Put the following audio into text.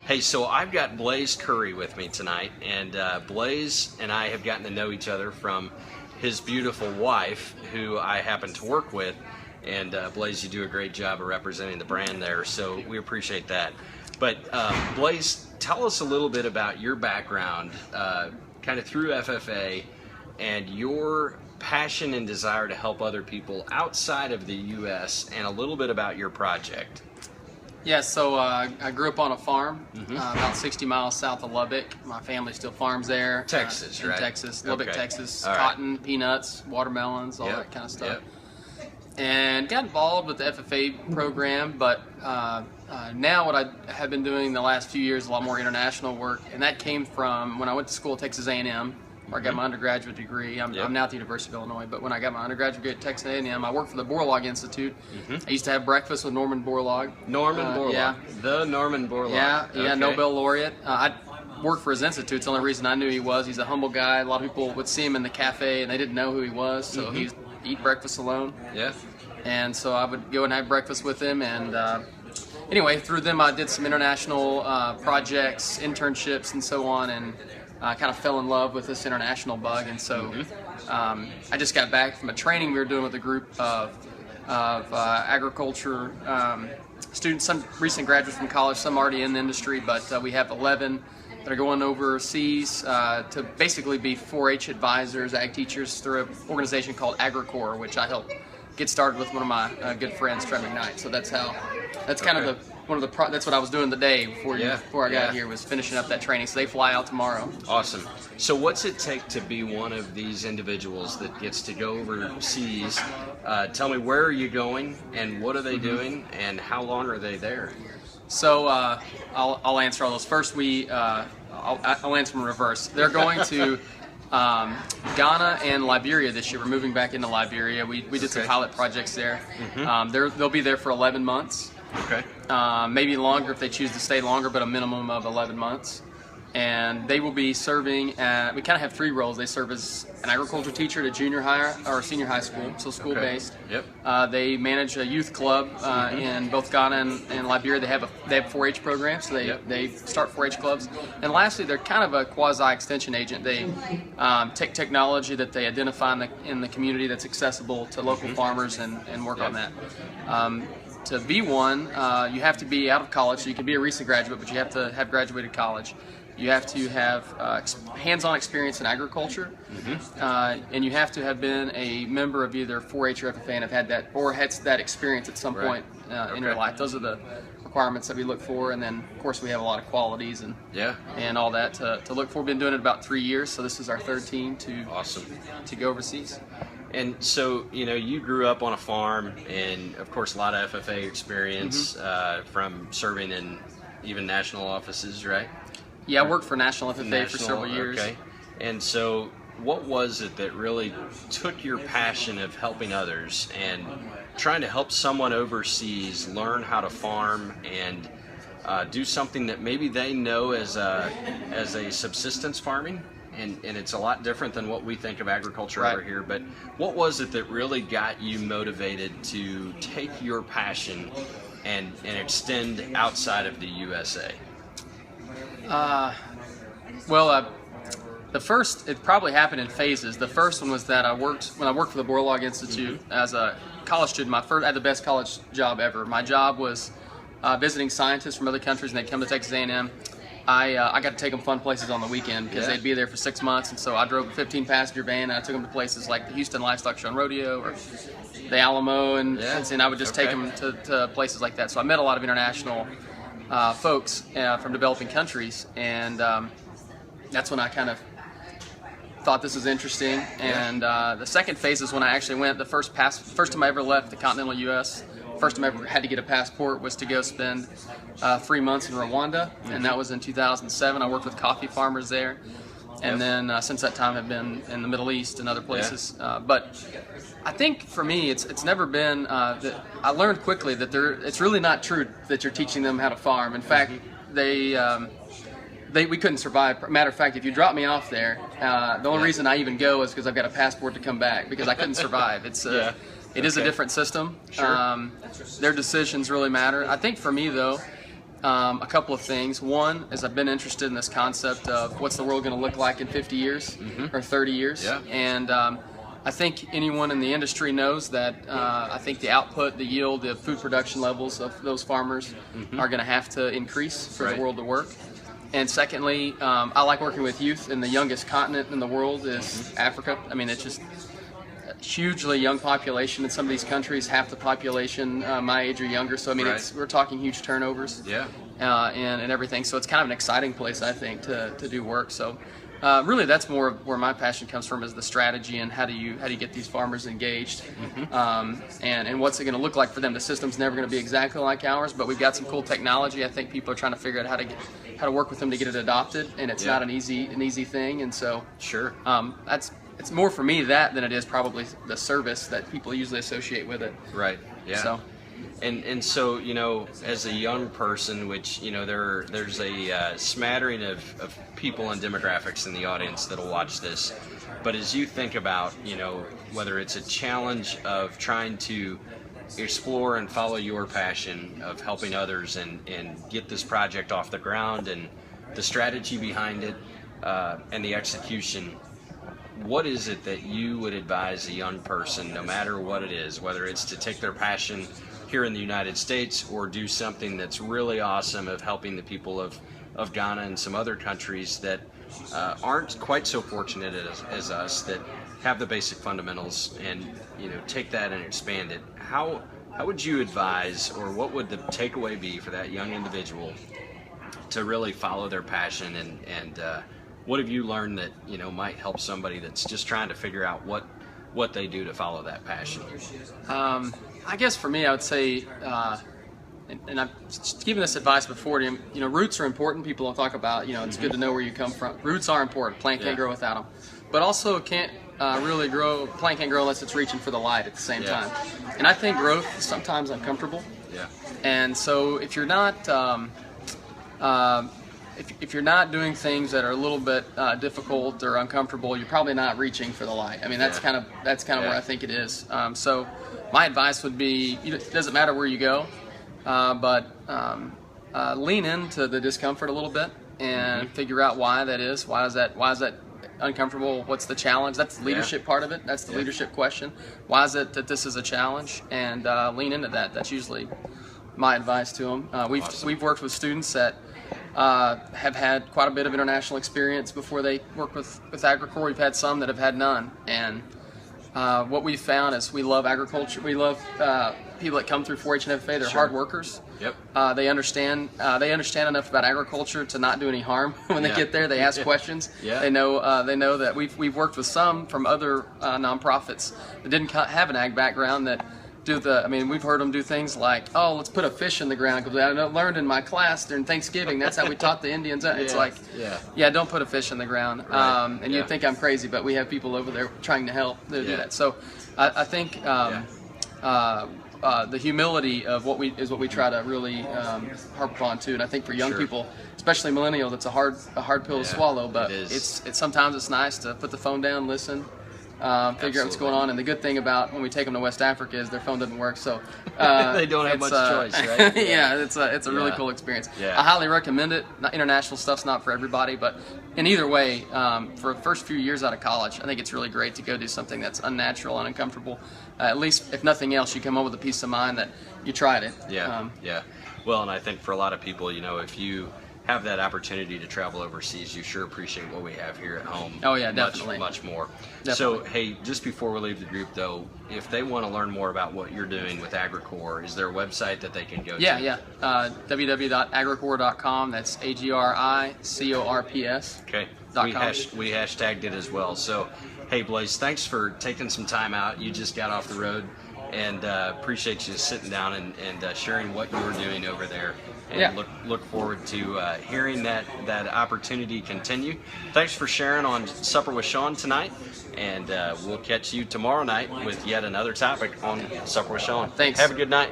Hey, so I've got Blaze Curry with me tonight, and Blaze and I have gotten to know each other from his beautiful wife, who I happen to work with. And Blaze, you do a great job of representing the brand there, so we appreciate that. But Blaze, tell us a little bit about your background, kind of through FFA, and your passion and desire to help other people outside of the U.S., and a little bit about your project. Yeah, so I grew up on a farm about 60 miles south of Lubbock. My family still farms there. Texas, in right? Texas, Lubbock, Okay. Texas. All right. Cotton, peanuts, watermelons, all Yep. that kind of stuff. Yep. And got involved with the FFA program, but now what I have been doing the last few years, a lot more international work, and that came from when I went to school at Texas A&M, where I got my undergraduate degree. I'm now at the University of Illinois, but when I got my undergraduate degree at Texas A&M, I worked for the Borlaug Institute. I used to have breakfast with Norman Borlaug. Norman Borlaug. Yeah. The Norman Borlaug. Yeah, Okay. Nobel laureate. I worked for his institute. It's the only reason I knew he was. He's a humble guy. A lot of people would see him in the cafe and they didn't know who he was, so he'd eat breakfast alone. Yeah. And so I would go and have breakfast with him. And anyway, through them I did some international projects, internships, and so on, and kind of fell in love with this international bug. And so I just got back from a training we were doing with a group of agriculture students, some recent graduates from college, some already in the industry, but we have 11 that are going overseas to basically be 4-H advisors, ag teachers, through an organization called AgriCorps, which I helped get started with one of my good friends, Trey McKnight. So that's kind of that's what I was doing the day before I got here, was finishing up that training. So they fly out tomorrow. Awesome. So what's it take to be one of these individuals that gets to go overseas? Tell me, where are you going, and what are they doing, and how long are they there? So I'll answer all those. First, I'll answer them in reverse. They're going to Ghana and Liberia this year. We're moving back into Liberia. We did some pilot projects there. They'll be there for 11 months. Okay. Maybe longer if they choose to stay longer, but a minimum of 11 months. And they will be serving at, we kind of have 3 roles. They serve as an agriculture teacher at a junior high or senior high school, so school-based. Yep. They manage a youth club in both Ghana and Liberia. They have 4-H programs, so they start 4-H clubs. And lastly, they're kind of a quasi-extension agent. They take technology that they identify in the community that's accessible to local farmers and work on that. To be one, you have to be out of college, so you can be a recent graduate, but you have to have graduated college. You have to have hands-on experience in agriculture, and you have to have been a member of either 4-H or FFA and have had that, or had that experience at some point in your life. Those are the requirements that we look for, and then of course we have a lot of qualities and all that to look for. We've been doing it about 3 years, so this is our 3rd team to go overseas. And so, you grew up on a farm, and of course a lot of FFA experience from serving in even national offices, right? Yeah, I worked for National FFA for several years. Okay. And so what was it that really took your passion of helping others and trying to help someone overseas learn how to farm and do something that maybe they know as a subsistence farming? And it's a lot different than what we think of agriculture over here. But what was it that really got you motivated to take your passion and extend outside of the USA? The first, it probably happened in phases. The first one was that when I worked for the Borlaug Institute as a college student. I had the best college job ever. My job was visiting scientists from other countries, and they'd come to Texas A&M. I got to take them fun places on the weekend because they'd be there for 6 months, and so I drove a 15-passenger van, and I took them to places like the Houston Livestock Show and Rodeo, or the Alamo, and I would just take them to places like that. So I met a lot of international folks from developing countries, and that's when I kind of thought this was interesting. And the second phase is when I actually went. The first time I ever left the continental U.S., first time I ever had to get a passport was to go spend 3 months in Rwanda, and that was in 2007. I worked with coffee farmers there, and then since that time I've been in the Middle East and other places. But I think for me, it's never been that I learned quickly that it's really not true that you're teaching them how to farm. In fact, we couldn't survive. Matter of fact, if you drop me off there, the only reason I even go is because I've got a passport to come back, because I couldn't survive. It is a different system. Their decisions really matter. I think for me though, A couple of things. One is I've been interested in this concept of what's the world going to look like in 50 years or 30 years. Yeah. And I think anyone in the industry knows that I think the output, the yield, the food production levels of those farmers are going to have to increase for the world to work. And secondly, I like working with youth, and the youngest continent in the world is Africa. I mean, it's just a hugely young population in some of these countries. Half the population my age or younger. So I mean, we're talking huge turnovers. Yeah. And everything. So it's kind of an exciting place, I think, to do work. So really, that's more of where my passion comes from, is the strategy and how do you get these farmers engaged, and what's it going to look like for them. The system's never going to be exactly like ours, but we've got some cool technology. I think people are trying to figure out how to work with them to get it adopted, and it's not an easy thing. And so it's more for me that than it is probably the service that people usually associate with it. Right. Yeah. So. And so, you know, as a young person, which, you know, there's a smattering of people and demographics in the audience that'll watch this, but as you think about, you know, whether it's a challenge of trying to explore and follow your passion of helping others and get this project off the ground, and the strategy behind it, and the execution, what is it that you would advise a young person, no matter what it is, whether it's to take their passion here in the United States or do something that's really awesome of helping the people of Ghana and some other countries that aren't quite so fortunate as us, that have the basic fundamentals, and, you know, take that and expand it? How would you advise, or what would the takeaway be for that young individual to really follow their passion, and what have you learned that, you know, might help somebody that's just trying to figure out what they do to follow that passion? I guess for me, I would say, and I've given this advice before, you know, roots are important. People don't talk about, you know, it's good to know where you come from. Roots are important. Plant can't grow without them. But also plant can't grow unless it's reaching for the light at the same time. And I think growth is sometimes uncomfortable. Yeah. And so if you're not, if you're not doing things that are a little bit difficult or uncomfortable, you're probably not reaching for the light. I mean, that's kind of where I think it is. So my advice would be, it doesn't matter where you go, but lean into the discomfort a little bit and figure out why that is. Why is that uncomfortable? What's the challenge? That's the leadership part of it. That's the leadership question. Why is it that this is a challenge? And lean into that. That's usually my advice to them. We've worked with students that have had quite a bit of international experience before they work with AgriCorps. We've had some that have had none, and what we've found is we love agriculture. We love people that come through 4-H and FFA. They're hard workers. Yep. They understand enough about agriculture to not do any harm when they get there. They ask questions. Yeah. They know that we've worked with some from other nonprofits that didn't have an ag background that we've heard them do things like, oh, let's put a fish in the ground, because I learned in my class during Thanksgiving, that's how we taught the Indians. It's like, don't put a fish in the ground. Right. You'd think I'm crazy, but we have people over there trying to help do that. So I think the humility of what we try to really harp upon too. And I think for young people, especially millennials, it's a hard pill to swallow. But it's sometimes it's nice to put the phone down, listen. Figure out what's going on, and the good thing about when we take them to West Africa is their phone doesn't work, so they don't have much choice, right? It's a really cool experience. I highly recommend it. International stuff's not for everybody, but in either way, for the first few years out of college, I think it's really great to go do something that's unnatural and uncomfortable. At least, if nothing else, you come home with a peace of mind that you tried it. Well, and I think for a lot of people, you know, if you have that opportunity to travel overseas, you sure appreciate what we have here at home. Oh yeah, definitely. Much more. Definitely. So hey, just before we leave the group though, if they want to learn more about what you're doing with AgriCorps, is there a website that they can go to? www.agricorps.com. That's AGRICORPS. Okay. We hashtagged it as well. So hey Blaze, thanks for taking some time out. You just got off the road, and appreciate you sitting down and sharing what you were doing over there. And look forward to hearing that opportunity continue. Thanks for sharing on Supper with Sean tonight, and we'll catch you tomorrow night with yet another topic on Supper with Sean. Thanks. Have a good night.